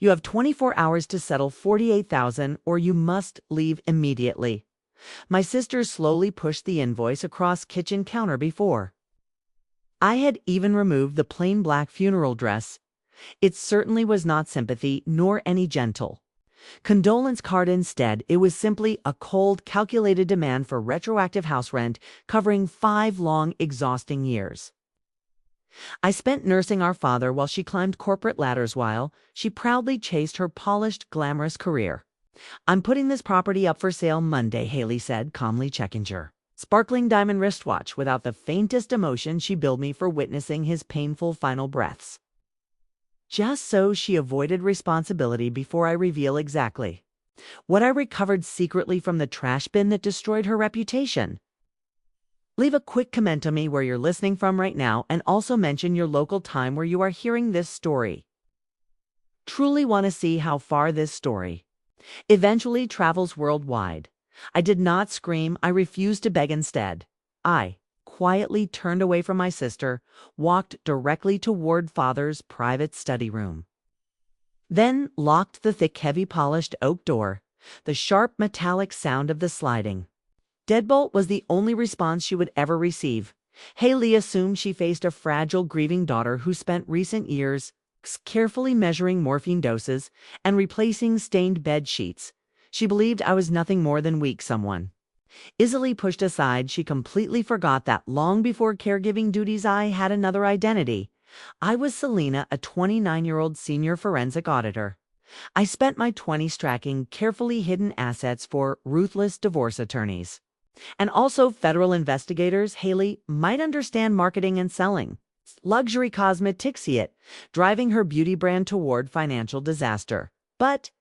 You have 24 hours to settle 48,000 or you must leave immediately. My sister slowly pushed the invoice across kitchen counter before. I had even removed the plain black funeral dress. It certainly was not sympathy nor any gentle condolence card. Instead, it was simply a cold, calculated demand for retroactive house rent covering 5 long, exhausting years. I spent nursing our father while she climbed corporate ladders while she proudly chased her polished, glamorous career. "I'm putting this property up for sale Monday," Haley said, calmly checking her sparkling diamond wristwatch without the faintest emotion she billed me for witnessing his painful final breaths. Just so she avoided responsibility before I reveal exactly what I recovered secretly from the trash bin that destroyed her reputation. Leave a quick comment on me where you're listening from right now and also mention your local time where you are hearing this story. Truly want to see how far this story eventually travels worldwide. I did not scream. I refused to beg. Instead, I quietly turned away from my sister, walked directly toward Father's private study room. Then locked the thick, heavy, polished oak door. The sharp, metallic sound of the sliding deadbolt was the only response she would ever receive. Haley assumed she faced a fragile, grieving daughter who spent recent years carefully measuring morphine doses and replacing stained bed sheets. She believed I was nothing more than weak someone easily pushed aside. She completely forgot that long before caregiving duties I had another identity. I was Selena, a 29-year-old senior forensic auditor. I spent my 20s tracking carefully hidden assets for ruthless divorce attorneys. And also federal investigators. Haley might understand marketing and selling luxury cosmetics, yet driving her beauty brand toward financial disaster. But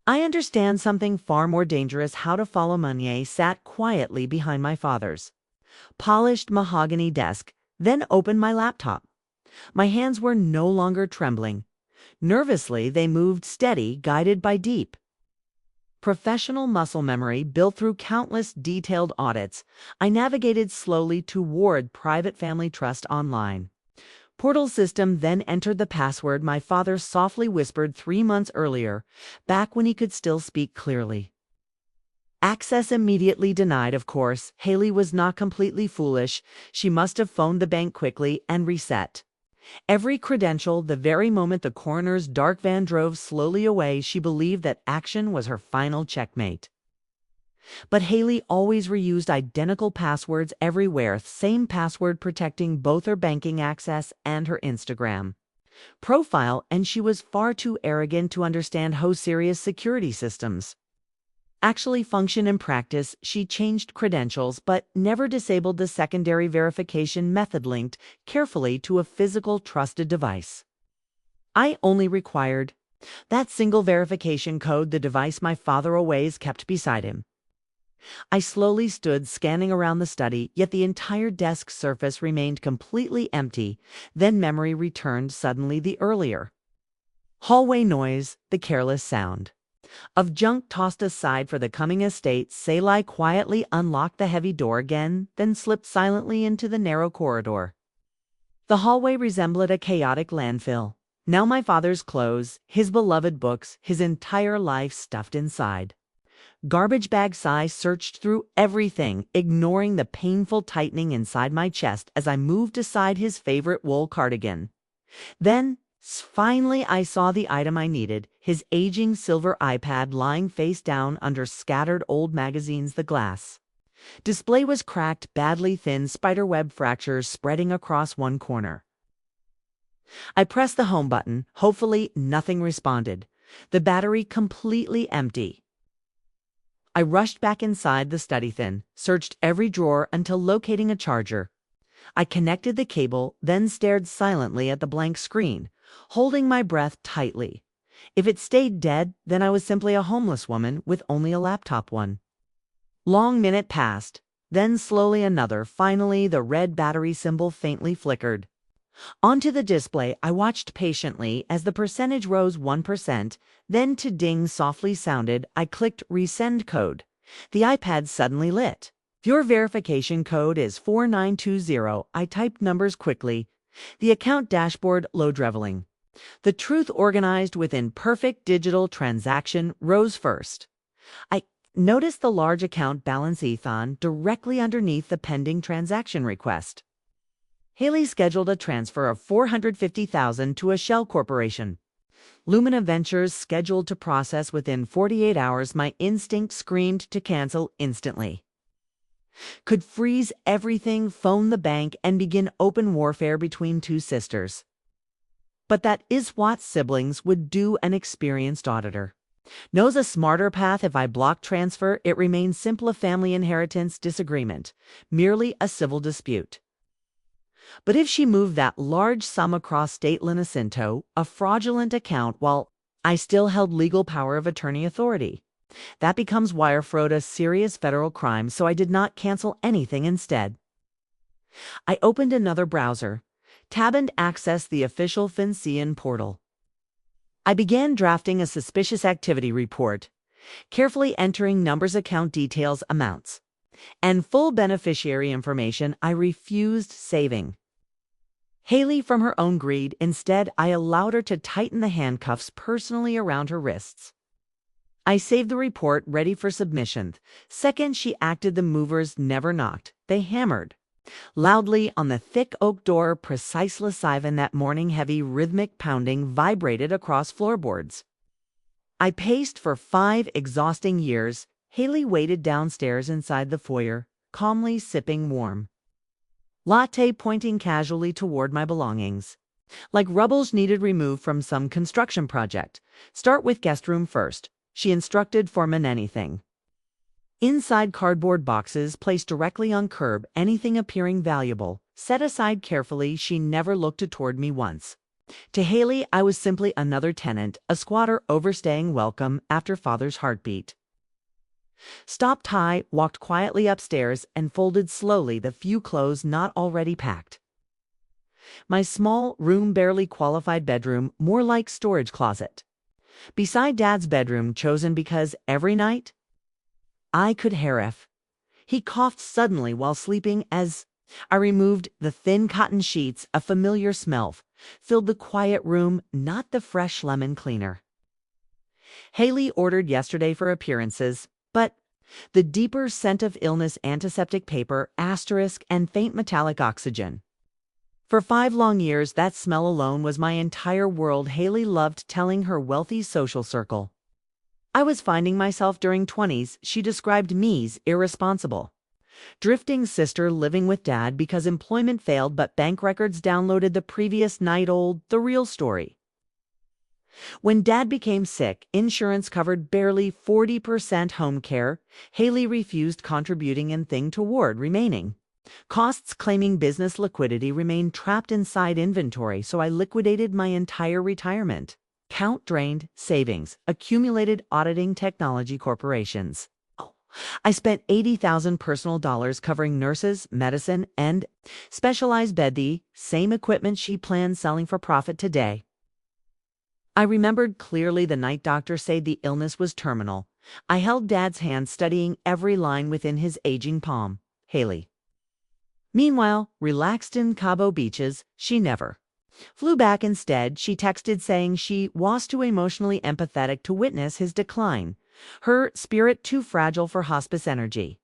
I understand something far more dangerous: how to follow money. Sat quietly behind my father's polished mahogany desk, then opened my laptop. My hands were no longer trembling. Nervously, they moved steady, guided by deep professional muscle memory built through countless detailed audits. I navigated slowly toward Private Family Trust Online portal system, then entered the password my father softly whispered 3 months earlier, back when he could still speak clearly. Access immediately denied. Of course, Haley was not completely foolish. She must have phoned the bank quickly and reset every credential. The very moment the coroner's dark van drove slowly away, she believed that action was her final checkmate. But Haley always reused identical passwords everywhere, same password protecting both her banking access and her Instagram profile, and she was far too arrogant to understand how serious security systems actually function in practice. She changed credentials but never disabled the secondary verification method linked carefully to a physical trusted device. I only required that single verification code, the device my father always kept beside him. I slowly stood, scanning around the study, yet the entire desk surface remained completely empty. Then memory returned suddenly: the earlier hallway noise, the careless sound of junk tossed aside for the coming estate. Selah quietly unlocked the heavy door again, then slipped silently into the narrow corridor. The hallway resembled a chaotic landfill. Now my father's clothes, his beloved books, his entire life stuffed inside garbage bags. I searched through everything, ignoring the painful tightening inside my chest as I moved aside his favorite wool cardigan. Then, finally, I saw the item I needed: his aging silver iPad lying face down under scattered old magazines. The glass display was cracked, badly thin, spiderweb fractures spreading across one corner. I pressed the home button. Hopefully, nothing responded. The battery completely empty. I rushed back inside the study, searched every drawer until locating a charger. I connected the cable, then stared silently at the blank screen, holding my breath tightly. If it stayed dead, then I was simply a homeless woman with only a laptop. One long minute passed, then slowly another. Finally, the red battery symbol faintly flickered onto the display. I watched patiently as the percentage rose 1%, then to ding softly sounded. I clicked resend code. The iPad suddenly lit. "Your verification code is 4920. I typed numbers quickly. The account dashboard load revealing The truth organized within perfect digital transaction rose first. I noticed the large account balance Ethan directly underneath the pending transaction request. Haley scheduled a transfer of $450,000 to a shell corporation. Lumina Ventures scheduled to process within 48 hours. My instinct screamed to cancel instantly. Could freeze everything, phone the bank, and begin open warfare between two sisters. But that is what siblings would do. An experienced auditor knows a smarter path. If I block transfer, it remains simple, a family inheritance disagreement, merely a civil dispute. But if she moved that large sum across state lines into a fraudulent account while I still held legal power of attorney authority, that becomes wire fraud, a serious federal crime, so I did not cancel anything. Instead, I opened another browser, tab, and accessed the official FinCEN portal. I began drafting a suspicious activity report, carefully entering numbers, account details, amounts, and full beneficiary information. I refused saving Haley from her own greed. Instead, I allowed her to tighten the handcuffs personally around her wrists. I saved the report, ready for submission. Second she acted, the movers never knocked. They hammered loudly on the thick oak door, precisely 7 that morning. Heavy rhythmic pounding vibrated across floorboards. I paced for 5 exhausting years. Haley waited downstairs inside the foyer, calmly sipping warm latte, pointing casually toward my belongings, like rubbles needed removed from some construction project. Start with guest room first, she instructed. Foreman anything inside cardboard boxes placed directly on curb, anything appearing valuable, set aside carefully. She never looked toward me once. To Haley, I was simply another tenant, a squatter overstaying welcome after father's heartbeat. Stopped high, walked quietly upstairs, and folded slowly the few clothes not already packed. My small room, barely qualified bedroom, more like storage closet, beside Dad's bedroom, chosen because every night I could hear if he coughed suddenly while sleeping. As I removed the thin cotton sheets, a familiar smell filled the quiet room, not the fresh lemon cleaner Haley ordered yesterday for appearances, but the deeper scent of illness, antiseptic paper, asterisk, and faint metallic oxygen. For 5 long years, that smell alone was my entire world. Haley loved telling her wealthy social circle I was finding myself during 20s. She described me's irresponsible drifting sister living with Dad because employment failed but bank records downloaded the previous night. Old, the real story. When Dad became sick, insurance covered barely 40% home care. Haley refused contributing anything toward remaining costs, claiming business liquidity remained trapped inside inventory, so I liquidated my entire retirement account, drained savings, accumulated auditing technology corporations. I spent $80,000 personal dollars covering nurses, medicine, and specialized bed, the same equipment she planned selling for profit today. I remembered clearly the night doctor said the illness was terminal. I held Dad's hand, studying every line within his aging palm. Haley, meanwhile, relaxed in Cabo Beaches. She never flew back. Instead, she texted saying she was too emotionally empathetic to witness his decline, her spirit too fragile for hospice energy.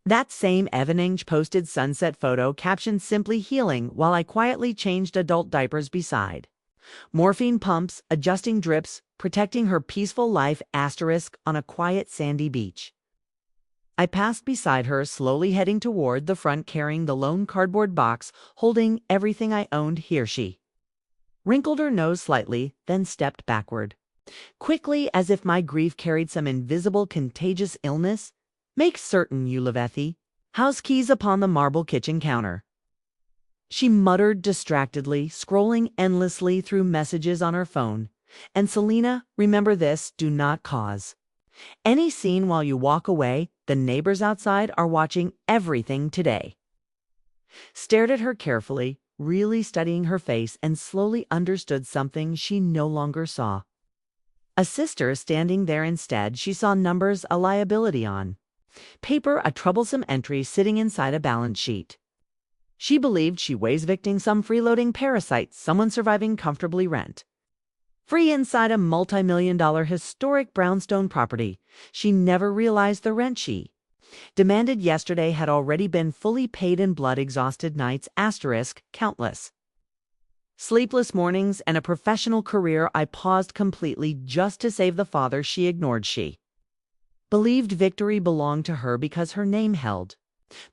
That same evening, posted sunset photo, captioned simply healing, while I quietly changed adult diapers beside morphine pumps, adjusting drips, protecting her peaceful life, asterisk, on a quiet sandy beach. I passed beside her, slowly heading toward the front, carrying the lone cardboard box, holding everything I owned. Here she wrinkled her nose slightly, then stepped backward quickly, as if my grief carried some invisible contagious illness. Make certain you live, Effie. House keys upon the marble kitchen counter, she muttered distractedly, scrolling endlessly through messages on her phone. And Selena, remember this, do not cause any scene while you walk away. The neighbors outside are watching everything today. Stared at her carefully, really studying her face, and slowly understood something she no longer saw. A sister standing there. Instead, she saw numbers, a liability on paper, a troublesome entry sitting inside a balance sheet. She believed she was evicting some freeloading parasite, someone surviving comfortably rent. Free inside a multi-million-dollar historic brownstone property. She never realized the rent she demanded yesterday had already been fully paid in blood-exhausted nights, countless sleepless mornings, and a professional career. I paused completely just to save the father she ignored. She believed victory belonged to her because her name held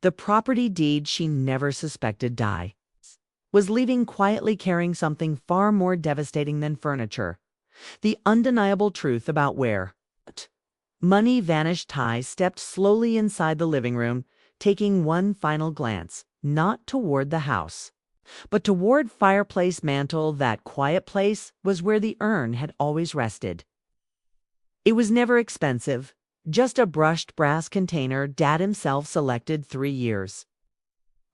the property deed she never suspected was leaving quietly, carrying something far more devastating than furniture. The undeniable truth about where money vanished. Ty stepped slowly inside the living room, taking one final glance, not toward the house, but toward fireplace mantel. That quiet place was where the urn had always rested. It was never expensive, just a brushed brass container Dad himself selected 3 years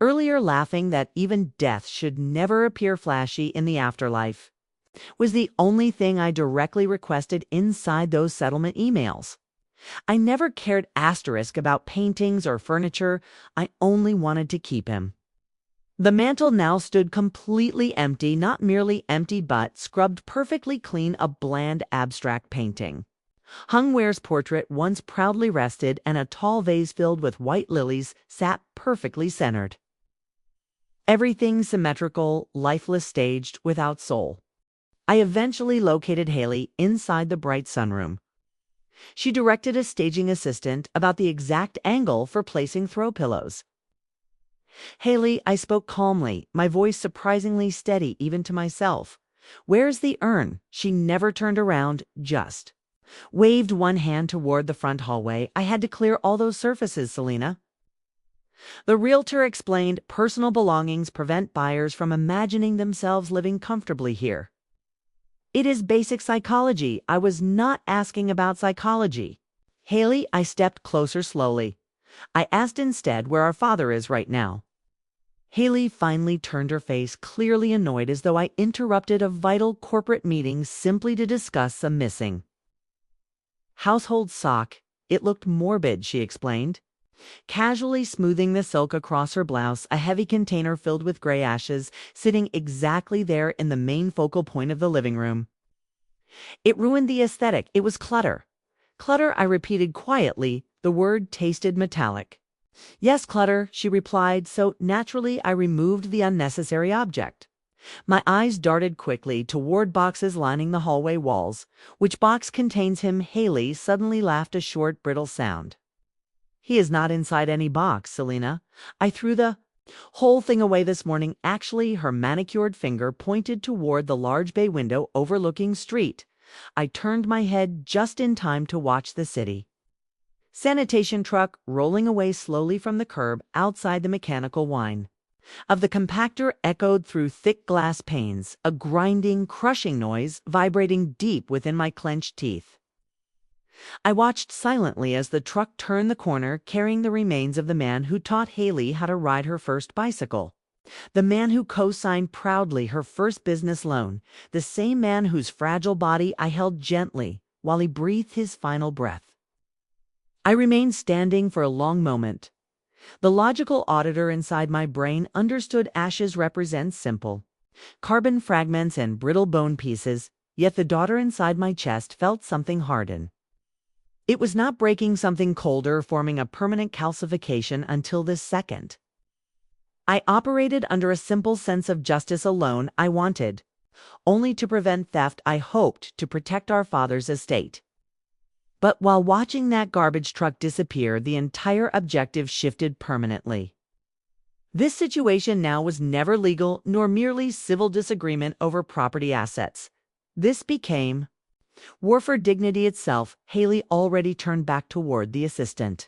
earlier, laughing that even death should never appear flashy in the afterlife. Was the only thing I directly requested inside those settlement emails. I never cared about paintings or furniture. I only wanted to keep him. The mantel now stood completely empty, not merely empty but scrubbed perfectly clean, a bland abstract painting hung where his portrait once proudly rested, and a tall vase filled with white lilies sat perfectly centered. Everything symmetrical, lifeless, staged, without soul. I eventually located Haley inside the bright sunroom. She directed a staging assistant about the exact angle for placing throw pillows. "Haley," I spoke calmly, my voice surprisingly steady even to myself. "Where's the urn?" She never turned around, just waved one hand toward the front hallway. "I had to clear all those surfaces, Selena." The realtor explained, "Personal belongings prevent buyers from imagining themselves living comfortably here." "It is basic psychology." "I was not asking about psychology, Haley." I stepped closer slowly. "I asked instead where our father is right now." Haley finally turned her face, clearly annoyed, as though I interrupted a vital corporate meeting simply to discuss some missing household sock. It looked morbid, she explained, casually smoothing the silk across her blouse, a heavy container filled with gray ashes sitting exactly there in the main focal point of the living room. It ruined the aesthetic. It was clutter. "Clutter," I repeated quietly. The word tasted metallic. "Yes, clutter," she replied, so naturally I removed the unnecessary object. My eyes darted quickly toward boxes lining the hallway walls. "Which box contains him?" Haley suddenly laughed, a short, brittle sound. "He is not inside any box, Selena. I threw the whole thing away this morning." Actually, her manicured finger pointed toward the large bay window overlooking street. I turned my head just in time to watch the city sanitation truck rolling away slowly from the curb outside. The mechanical whine of the compactor echoed through thick glass panes, a grinding, crushing noise vibrating deep within my clenched teeth. I watched silently as the truck turned the corner, carrying the remains of the man who taught Haley how to ride her first bicycle, the man who co-signed proudly her first business loan, the same man whose fragile body I held gently while he breathed his final breath. I remained standing for a long moment. The logical auditor inside my brain understood ashes represent simple carbon fragments and brittle bone pieces, yet the daughter inside my chest felt something harden. It was not breaking, something colder, forming a permanent calcification until this second. I operated under a simple sense of justice alone. I wanted only to prevent theft. I hoped to protect our father's estate. But while watching that garbage truck disappear, the entire objective shifted permanently. This situation now was never legal nor merely civil disagreement over property assets. This became war for dignity itself. Haley already turned back toward the assistant.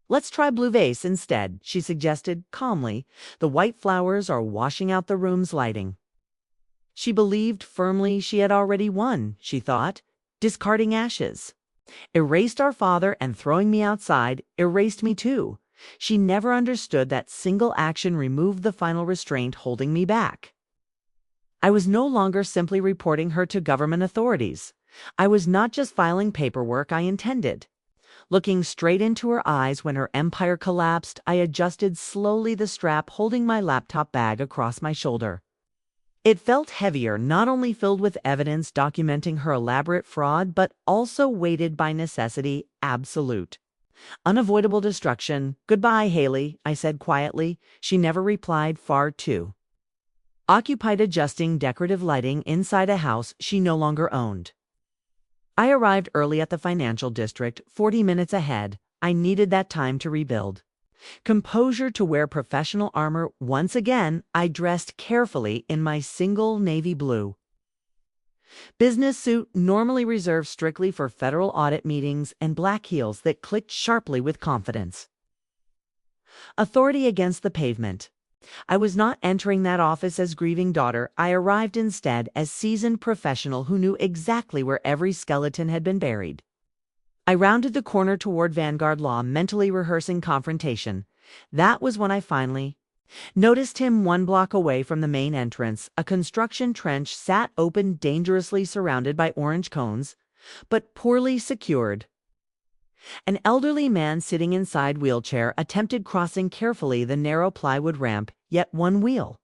"Let's try blue vase instead," she suggested calmly. "The white flowers are washing out the room's lighting." She believed firmly she had already won, she thought. Discarding ashes erased our father, and throwing me outside erased me too. She never understood that single action removed the final restraint holding me back. I was no longer simply reporting her to government authorities. I was not just filing paperwork. I intended Looking straight into her eyes when her empire collapsed, I adjusted slowly the strap holding my laptop bag across my shoulder. It felt heavier, not only filled with evidence documenting her elaborate fraud, but also weighted by necessity absolute. Unavoidable destruction. Goodbye, Haley, I said quietly. She never replied, far too occupied adjusting decorative lighting inside a house she no longer owned. I arrived early at the financial district, 40 minutes ahead. I needed that time to rebuild. Composure to wear professional armor once again, I dressed carefully in my single navy blue business suit normally reserved strictly for federal audit meetings and black heels that clicked sharply with confidence. Authority against the pavement. I was not entering that office as grieving daughter. I arrived instead as seasoned professional who knew exactly where every skeleton had been buried. I rounded the corner toward Vanguard Law, mentally rehearsing confrontation. That was when I finally noticed him 1 block away from the main entrance. A construction trench sat open, dangerously surrounded by orange cones, but poorly secured. An elderly man sitting inside wheelchair attempted crossing carefully the narrow plywood ramp, yet one wheel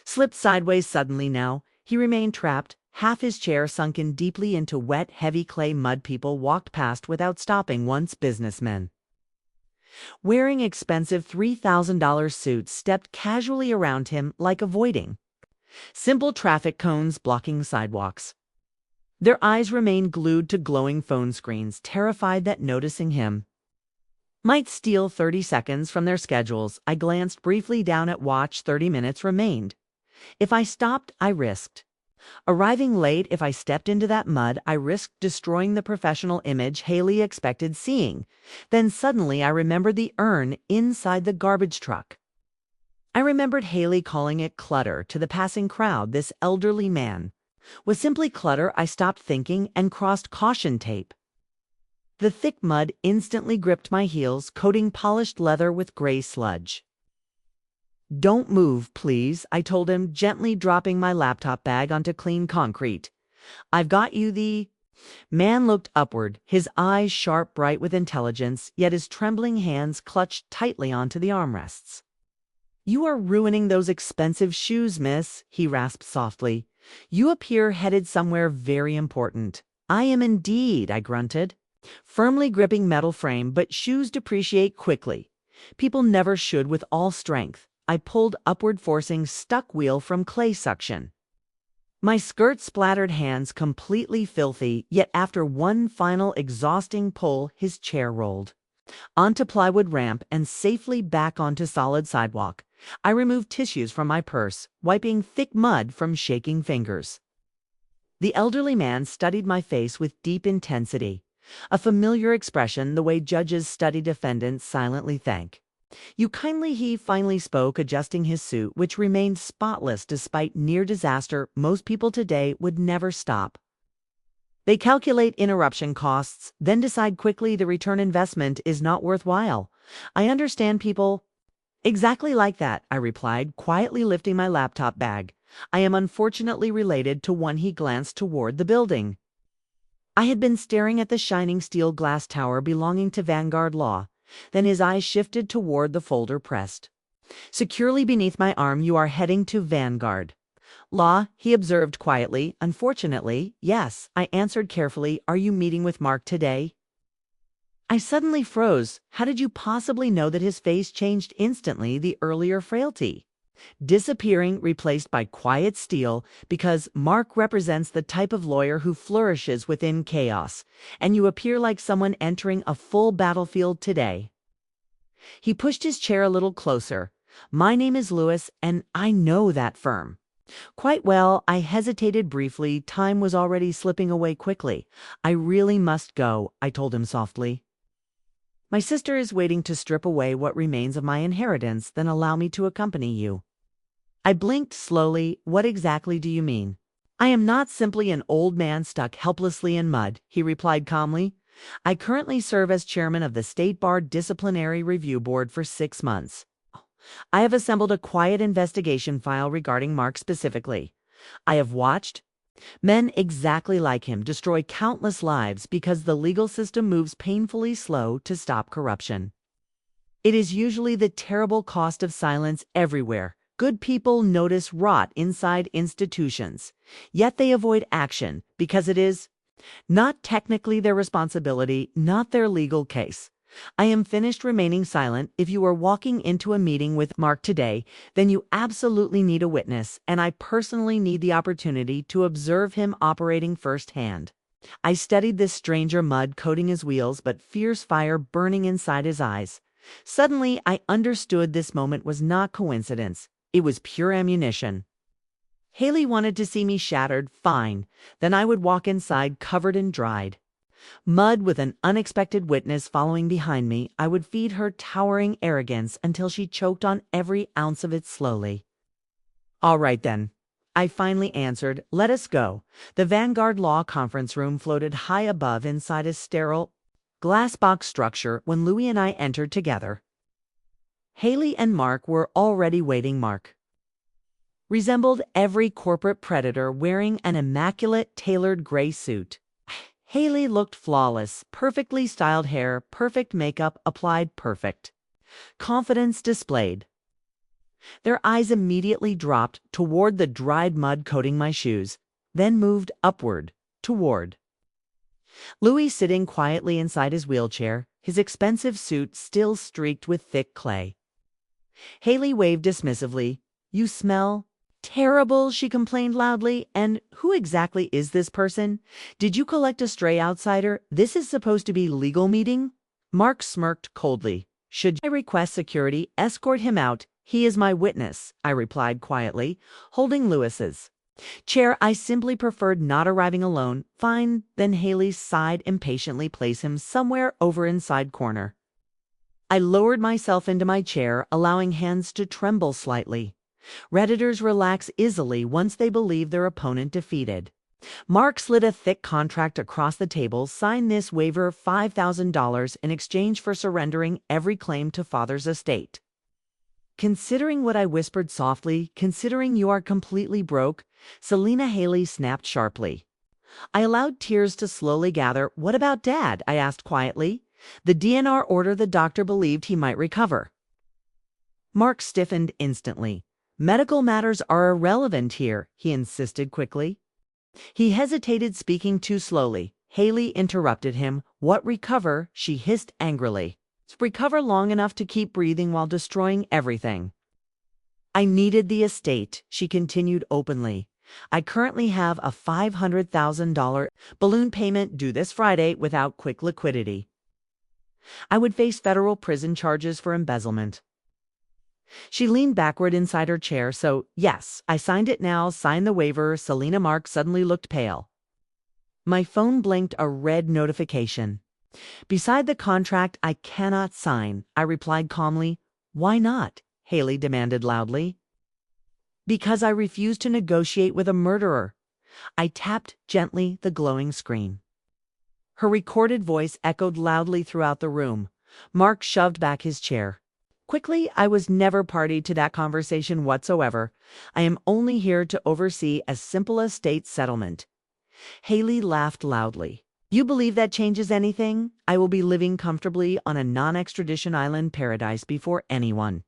slipped sideways suddenly. Now he remained trapped, half his chair sunken deeply into wet, heavy clay mud. People walked past without stopping. Once businessmen wearing expensive $3,000 suits stepped casually around him, like avoiding simple traffic cones blocking sidewalks. Their eyes remained glued to glowing phone screens, terrified that noticing him might steal 30 seconds from their schedules. I glanced briefly down at watch. 30 minutes remained. If I stopped, I risked arriving late. If I stepped into that mud, I risked destroying the professional image Haley expected seeing. Then suddenly I remembered the urn inside the garbage truck. I remembered Haley calling it clutter to the passing crowd. This elderly man was simply clutter. I stopped thinking and crossed caution tape. The thick mud instantly gripped my heels, coating polished leather with gray sludge. Don't move, please, I told him, gently dropping my laptop bag onto clean concrete. I've got you. The man looked upward, his eyes sharp, bright with intelligence, yet his trembling hands clutched tightly onto the armrests. You are ruining those expensive shoes, miss, he rasped softly. You appear headed somewhere very important. I am indeed, I grunted, firmly gripping metal frame, but shoes depreciate quickly. People never should with all strength. I pulled upward, forcing stuck wheel from clay suction. My skirt splattered, hands completely filthy, yet after one final exhausting pull, his chair rolled onto plywood ramp and safely back onto solid sidewalk. I removed tissues from my purse, wiping thick mud from shaking fingers. The elderly man studied my face with deep intensity, a familiar expression, the way judges study defendants silently. Thank you kindly, he finally spoke, adjusting his suit, which remained spotless despite near disaster. Most people today would never stop. They calculate interruption costs, then decide quickly the return investment is not worthwhile. I understand people exactly like that, I replied, quietly lifting my laptop bag. I am unfortunately related to one. He glanced toward the building. I had been staring at the shining steel glass tower belonging to Vanguard Law. Then his eyes shifted toward the folder pressed securely beneath my arm. You are heading to Vanguard Law, he observed quietly. Unfortunately, yes, I answered carefully. Are you meeting with Mark today? I suddenly froze. How did you possibly know? That his face changed instantly, the earlier frailty disappearing, replaced by quiet steel, because Mark represents the type of lawyer who flourishes within chaos, and you appear like someone entering a full battlefield today. He pushed his chair a little closer. My name is Lewis, and I know that firm quite well. I hesitated briefly. Time was already slipping away quickly. I really must go, I told him softly. My sister is waiting to strip away what remains of my inheritance, then allow me to accompany you. I blinked slowly. What exactly do you mean? I am not simply an old man stuck helplessly in mud, he replied calmly. I currently serve as chairman of the State Bar Disciplinary Review Board for 6 months. I have assembled a quiet investigation file regarding Mark specifically. I have watched Men exactly like him destroy countless lives because the legal system moves painfully slow to stop corruption. It is usually the terrible cost of silence everywhere. Good people notice rot inside institutions, yet they avoid action because it is not technically their responsibility, not their legal case. I am finished remaining silent. If you are walking into a meeting with Mark today, then you absolutely need a witness, and I personally need the opportunity to observe him operating firsthand. I studied this stranger, mud coating his wheels, but fierce fire burning inside his eyes. Suddenly, I understood this moment was not coincidence. It was pure ammunition. Haley wanted to see me shattered, fine. Then I would walk inside covered in dried mud with an unexpected witness following behind me. I would feed her towering arrogance until she choked on every ounce of it slowly. All right then, I finally answered. Let us go. The Vanguard Law Conference room floated high above inside a sterile, glass box structure when Louis and I entered together. Haley and Mark were already waiting. Mark resembled every corporate predator wearing an immaculate tailored gray suit. Haley looked flawless, perfectly styled hair, perfect makeup applied, perfect confidence displayed. Their eyes immediately dropped toward the dried mud coating my shoes, then moved upward, toward Louis sitting quietly inside his wheelchair, his expensive suit still streaked with thick clay. Haley waved dismissively. You smell terrible, she complained loudly. And who exactly is this person? Did you collect a stray outsider? This is supposed to be legal meeting? Mark smirked coldly. Should I request security, escort him out? He is my witness, I replied quietly, holding Louis's chair. I simply preferred not arriving alone. Fine, then Haley sighed impatiently. Place him somewhere over inside corner. I lowered myself into my chair, allowing hands to tremble slightly. Redditors relax easily once they believe their opponent defeated. Mark slid a thick contract across the table. Sign this waiver, $5,000 in exchange for surrendering every claim to father's estate. Considering what I whispered softly, considering you are completely broke, Selena. Haley snapped sharply. I allowed tears to slowly gather. What about Dad? I asked quietly. The DNR order, the doctor believed he might recover. Mark stiffened instantly. Medical matters are irrelevant here, he insisted quickly. He hesitated, speaking too slowly. Haley interrupted him. What recover? She hissed angrily. Recover long enough to keep breathing while destroying everything. I needed the estate, she continued openly. I currently have a $500,000 balloon payment due this Friday without quick liquidity. I would face federal prison charges for embezzlement. She leaned backward inside her chair. So, yes, I signed it now. Sign the waiver. Selena. Mark suddenly looked pale. My phone blinked a red notification. Beside the contract, I cannot sign, I replied calmly. Why not? Haley demanded loudly. Because I refuse to negotiate with a murderer. I tapped gently the glowing screen. Her recorded voice echoed loudly throughout the room. Mark shoved back his chair. Quickly, I was never party to that conversation whatsoever. I am only here to oversee a simple estate settlement. Haley laughed loudly. You believe that changes anything? I will be living comfortably on a non-extradition island paradise before anyone.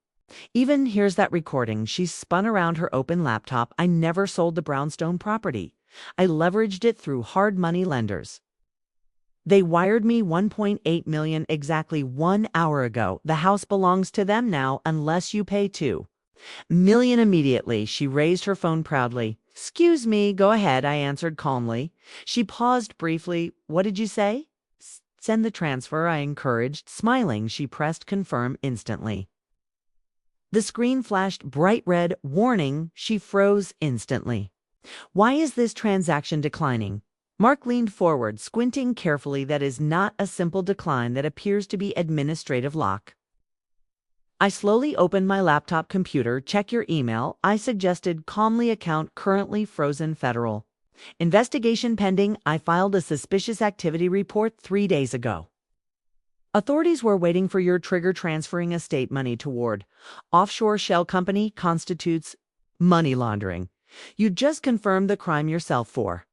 Even here's that recording. She spun around her open laptop. I never sold the brownstone property. I leveraged it through hard money lenders. They wired me $1.8 million exactly 1 hour ago. The house belongs to them now unless you pay $2 million immediately. She raised her phone proudly. Excuse me, go ahead, I answered calmly. She paused briefly. What did you say? Send the transfer, I encouraged. Smiling, she pressed confirm instantly. The screen flashed bright red. Warning. She froze instantly. Why is this transaction declining? Mark leaned forward, squinting carefully. That is not a simple decline. That appears to be administrative lock. I slowly opened my laptop computer. Check your email, I suggested calmly. Account currently frozen. Federal investigation pending. I filed a suspicious activity report 3 days ago. Authorities were waiting for your trigger. Transferring estate money toward offshore shell company constitutes money laundering. You just confirmed the crime yourself for.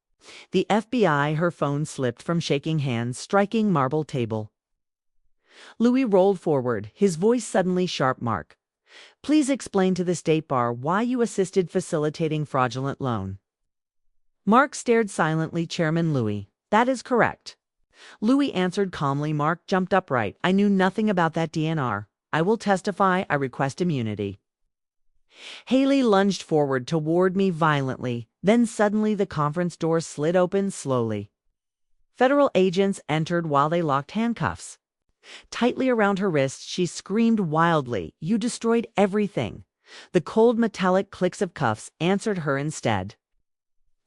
The FBI, her phone slipped from shaking hands, striking marble table. Louis rolled forward, his voice suddenly sharp. Mark, please explain to the State Bar why you assisted facilitating fraudulent loan. Mark stared silently. Chairman Louis, that is correct. Louis answered calmly. Mark jumped upright. I knew nothing about that DNR. I will testify. I request immunity. Haley lunged forward toward me violently. Then suddenly the conference door slid open slowly. Federal agents entered while they locked handcuffs tightly around her wrists. She screamed wildly, "You destroyed everything." The cold metallic clicks of cuffs answered her instead.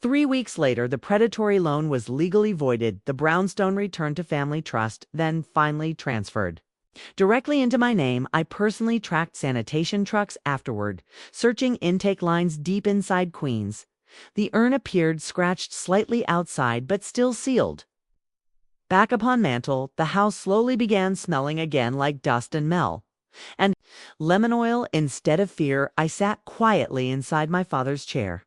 3 weeks later, the predatory loan was legally voided, the brownstone returned to family trust, then finally transferred directly into my name. I personally tracked sanitation trucks afterward, searching intake lines deep inside Queens. The urn appeared scratched slightly outside, but still sealed. Back upon mantle, the house slowly began smelling again like dust and mel. And lemon oil instead of fear. I sat quietly inside my father's chair.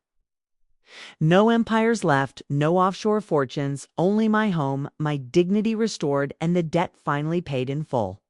No empires left, no offshore fortunes, only my home, my dignity restored, and the debt finally paid in full.